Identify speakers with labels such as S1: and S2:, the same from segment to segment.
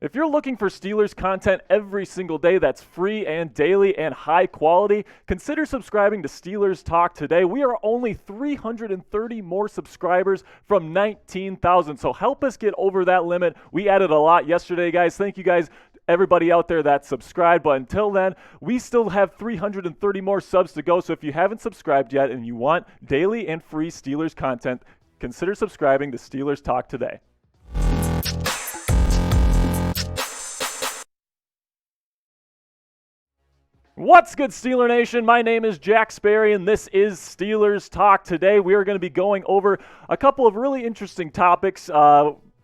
S1: If you're looking for Steelers content every single day that's free and daily and high quality, consider subscribing to Steelers Talk today. We are only 330 more subscribers from 19,000, so help us get over that limit. We added a lot yesterday, guys. Thank you guys, everybody out there that subscribed, but until then, we still have 330 more subs to go, so if you haven't subscribed yet and you want daily and free Steelers content, consider subscribing to Steelers Talk today. What's good, Steeler Nation? My name is Jack Sperry, and this is Steelers Talk. Today, we are going to be going over a couple of really interesting topics.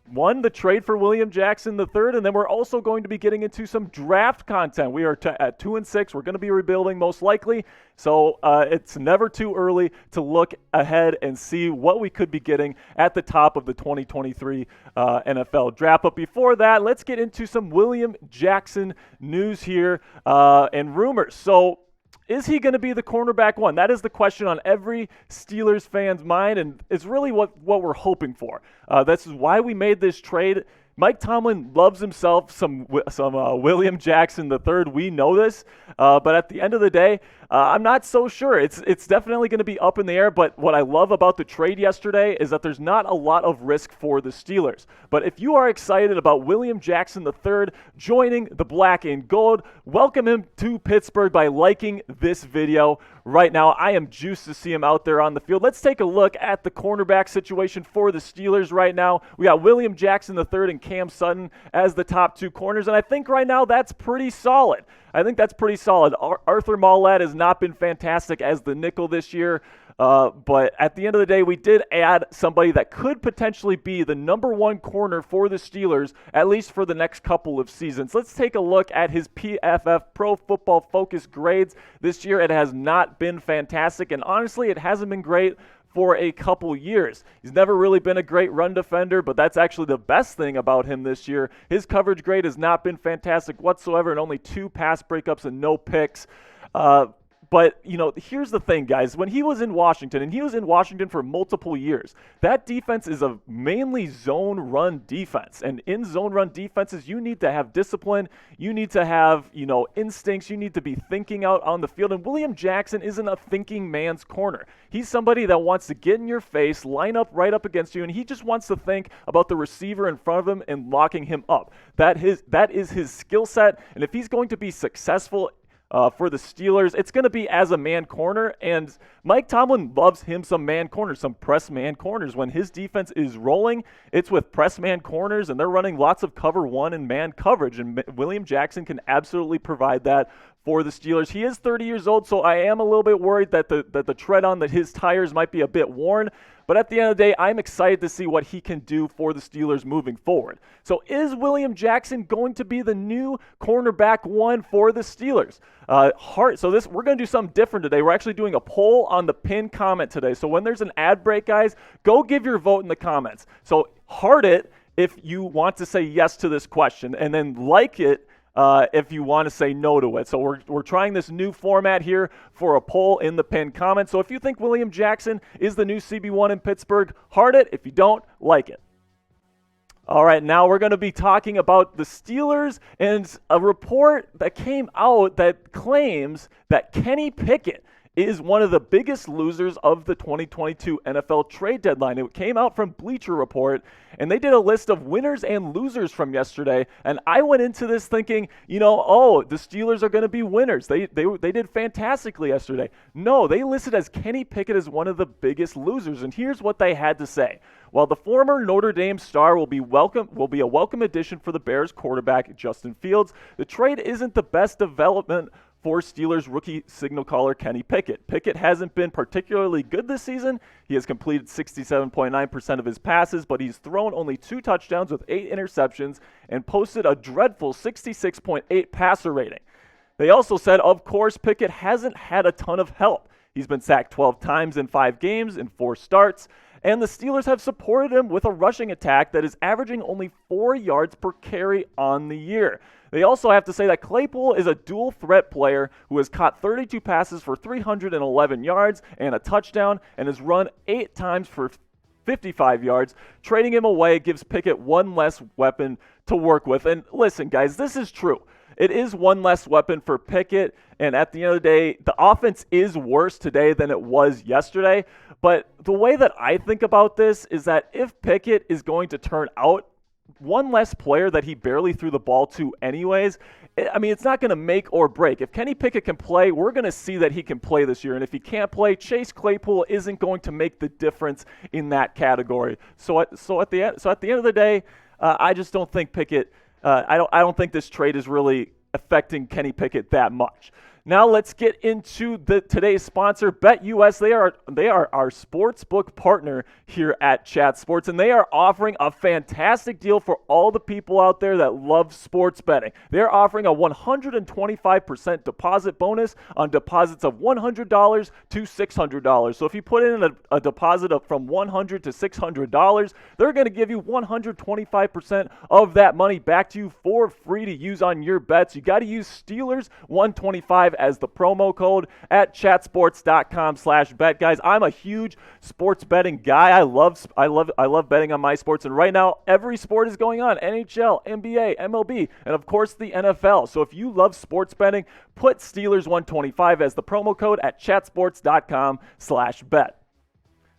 S1: One, the trade for William Jackson III, and then we're also going to be getting into some draft content. We are at 2-6. We're going to be rebuilding most likely, so it's never too early to look ahead and see what we could be getting at the top of the 2023 NFL draft. But before that, let's get into some William Jackson news here and rumors. So, is he going to be the cornerback one? That is the question on every Steelers fan's mind, and it's really what we're hoping for. This is why we made this trade. Mike Tomlin loves himself some William Jackson III. We know this, but at the end of the day, I'm not so sure. It's definitely going to be up in the air, but what I love about the trade yesterday is that there's not a lot of risk for the Steelers. But if you are excited about William Jackson III joining the black and gold, welcome him to Pittsburgh by liking this video right now. I am juiced to see him out there on the field. Let's take a look at the cornerback situation for the Steelers right now. We got William Jackson III and Cam Sutton as the top two corners, and I think right now that's pretty solid. Arthur Maulet has not been fantastic as the nickel this year, but at the end of the day, we did add somebody that could potentially be the number one corner for the Steelers, at least for the next couple of seasons. Let's take a look at his PFF Pro Football Focus grades this year. It has not been fantastic, and honestly, it hasn't been great for a couple years. He's never really been a great run defender, but that's actually the best thing about him this year. His coverage grade has not been fantastic whatsoever, and only 2 pass breakups and no picks. But, here's the thing, guys. When he was in Washington, and he was in Washington for multiple years, that defense is a mainly zone run defense. And in zone run defenses, you need to have discipline. You need to have, instincts. You need to be thinking out on the field. And William Jackson isn't a thinking man's corner. He's somebody that wants to get in your face, line up right up against you, and he just wants to think about the receiver in front of him and locking him up. That is his skill set. And if he's going to be successful for the Steelers, it's going to be as a man corner, and Mike Tomlin loves him some man corners, some press man corners. When his defense is rolling, it's with press man corners, and they're running lots of cover one and man coverage, and William Jackson can absolutely provide that for the Steelers. He is 30 years old, so I am a little bit worried that the tread on his tires might be a bit worn. But at the end of the day, I'm excited to see what he can do for the Steelers moving forward. So is William Jackson going to be the new cornerback one for the Steelers? We're going to do something different today. We're actually doing a poll on the pinned comment today. So when there's an ad break, guys, go give your vote in the comments. So heart it if you want to say yes to this question, and then like it if you want to say no to it. So we're trying this new format here for a poll in the pinned comment. So if you think William Jackson is the new CB1 in Pittsburgh, heart it. If you don't, like it. All right, now we're going to be talking about the Steelers and a report that came out that claims that Kenny Pickett is one of the biggest losers of the 2022 NFL trade deadline. It came out from Bleacher Report, and they did a list of winners and losers from yesterday, and I went into this thinking, the Steelers are going to be winners. They did fantastically yesterday. No, they listed as Kenny Pickett as one of the biggest losers, and here's what they had to say. While the former Notre Dame star will be a welcome addition for the Bears quarterback Justin Fields, the trade isn't the best development for Steelers rookie signal caller Kenny Pickett. Pickett hasn't been particularly good this season. He has completed 67.9% of his passes, but he's thrown only 2 touchdowns with 8 interceptions and posted a dreadful 66.8 passer rating. They also said, of course, Pickett hasn't had a ton of help. He's been sacked 12 times in 5 games in 4 starts, and the Steelers have supported him with a rushing attack that is averaging only 4 yards per carry on the year. They also have to say that Claypool is a dual threat player who has caught 32 passes for 311 yards and a touchdown and has run 8 times for 55 yards. Trading him away gives Pickett one less weapon to work with. And listen, guys, this is true. It is one less weapon for Pickett, and at the end of the day, the offense is worse today than it was yesterday. But the way that I think about this is that if Pickett is going to turn out one less player that he barely threw the ball to anyways, I mean, it's not going to make or break. If Kenny Pickett can play, we're going to see that he can play this year. And if he can't play, Chase Claypool isn't going to make the difference in that category. So at the end of the day, I just don't think Pickett. I don't think this trade is really affecting Kenny Pickett that much. Now let's get into today's sponsor, BetUS. They are our sportsbook partner here at Chat Sports, and they are offering a fantastic deal for all the people out there that love sports betting. They're offering a 125% deposit bonus on deposits of $100 to $600. So if you put in a deposit of from $100 to $600, they're going to give you 125% of that money back to you for free to use on your bets. You got to use Steelers 125 as the promo code at chatsports.com/bet. Guys, I'm a huge sports betting guy. I love betting on my sports, and right now every sport is going on: NHL, NBA, MLB, and of course the NFL. So if you love sports betting, put Steelers 125 as the promo code at chatsports.com/bet.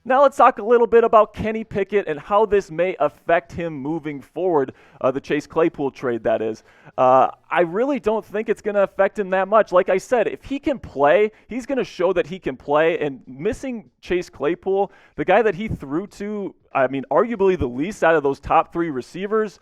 S1: Now let's talk a little bit about Kenny Pickett and how this may affect him moving forward, the Chase Claypool trade, that is. I really don't think it's going to affect him that much. Like I said, if he can play, he's going to show that he can play. And missing Chase Claypool, the guy that he threw to, I mean, arguably the least out of those top three receivers,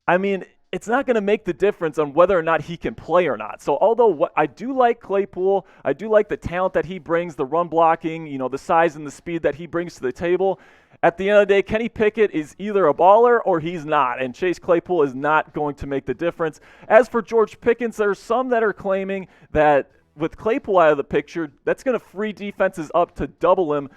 S1: I mean, it's not going to make the difference on whether or not he can play or not. So although I do like Claypool, I do like the talent that he brings, the run blocking, the size and the speed that he brings to the table, at the end of the day, Kenny Pickett is either a baller or he's not, and Chase Claypool is not going to make the difference. As for George Pickens, there are some that are claiming that with Claypool out of the picture, that's going to free defenses up to double him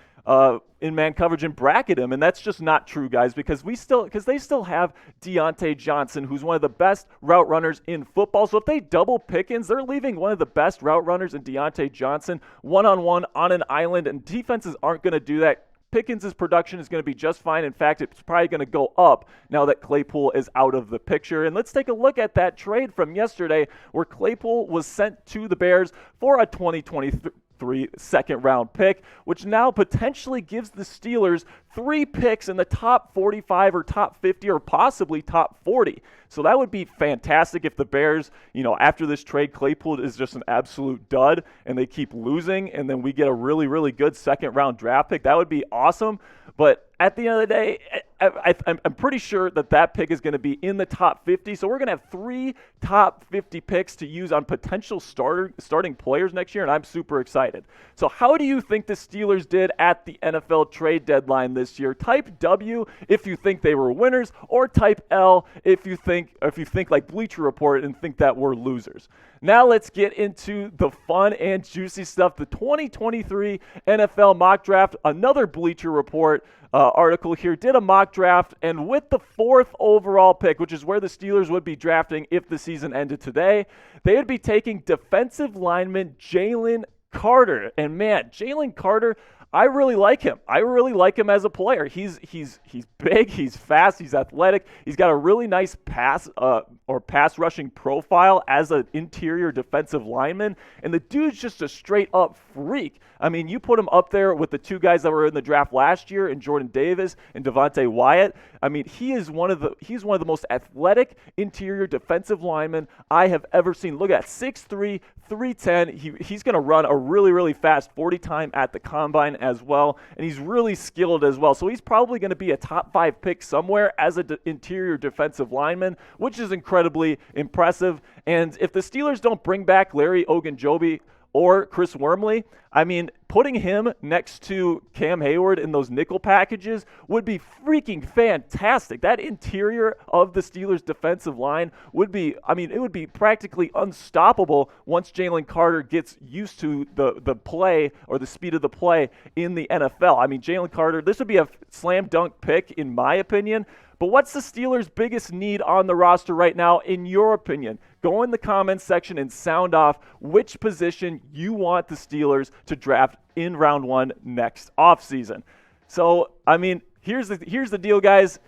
S1: in man coverage and bracket him, and that's just not true, guys, because they still have Deontay Johnson, who's one of the best route runners in football. So if they double Pickens, they're leaving one of the best route runners in Deontay Johnson one-on-one on an island, and defenses aren't going to do that. Pickens' production is going to be just fine. In fact, it's probably going to go up now that Claypool is out of the picture. And let's take a look at that trade from yesterday where Claypool was sent to the Bears for a 2023 second-round pick, which now potentially gives the Steelers 3 picks in the top 45 or top 50 or possibly top 40. So that would be fantastic if the Bears, after this trade, Claypool is just an absolute dud and they keep losing, and then we get a really, really good second-round draft pick. That would be awesome. But at the end of the day, I'm pretty sure that pick is going to be in the top 50. So we're going to have 3 top 50 picks to use on potential starting players next year, and I'm super excited. So how do you think the Steelers did at the NFL trade deadline this year? Type W if you think they were winners, or type L if you think like Bleacher Report and think that we're losers. Now let's get into the fun and juicy stuff. The 2023 NFL mock draft, another Bleacher Report article here, did a mock draft, and with the 4th overall pick, which is where the Steelers would be drafting if the season ended today, they would be taking defensive lineman Jalen Carter. And man, Jalen Carter, I really like him. I really like him as a player. He's big, he's fast, he's athletic. He's got a really nice pass rushing profile as an interior defensive lineman, and the dude's just a straight up freak. I mean, you put him up there with the 2 guys that were in the draft last year, and Jordan Davis and Devontae Wyatt. I mean, he's one of the most athletic interior defensive linemen I have ever seen. Look at that, 6'3", 310. He's going to run a really, really fast 40 time at the combine as well, and he's really skilled as well. So he's probably going to be a top 5 pick somewhere as an interior defensive lineman, which is incredibly impressive. And if the Steelers don't bring back Larry Ogunjobi or Chris Wormley, I mean, putting him next to Cam Hayward in those nickel packages would be freaking fantastic. That interior of the Steelers defensive line would be, it would be practically unstoppable once Jalen Carter gets used to the play or the speed of the play in the NFL. I mean, Jalen Carter, this would be a slam dunk pick in my opinion. But what's the Steelers' biggest need on the roster right now, in your opinion? Go in the comments section and sound off which position you want the Steelers to draft in round 1 next offseason. So, I mean, here's the deal, guys.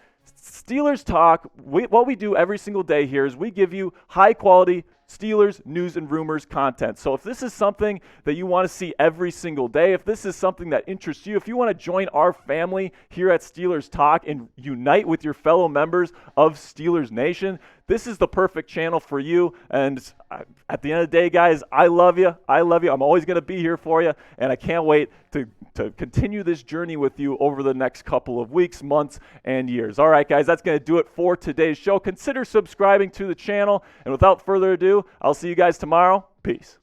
S1: Steelers Talk, what we do every single day here is we give you high-quality Steelers news and rumors content. So if this is something that you want to see every single day, if this is something that interests you, if you want to join our family here at Steelers Talk and unite with your fellow members of Steelers Nation, this is the perfect channel for you. And at the end of the day, guys, I love you. I love you. I'm always going to be here for you, and I can't wait to continue this journey with you over the next couple of weeks, months, and years. All right, guys, that's going to do it for today's show. Consider subscribing to the channel, and without further ado, I'll see you guys tomorrow. Peace.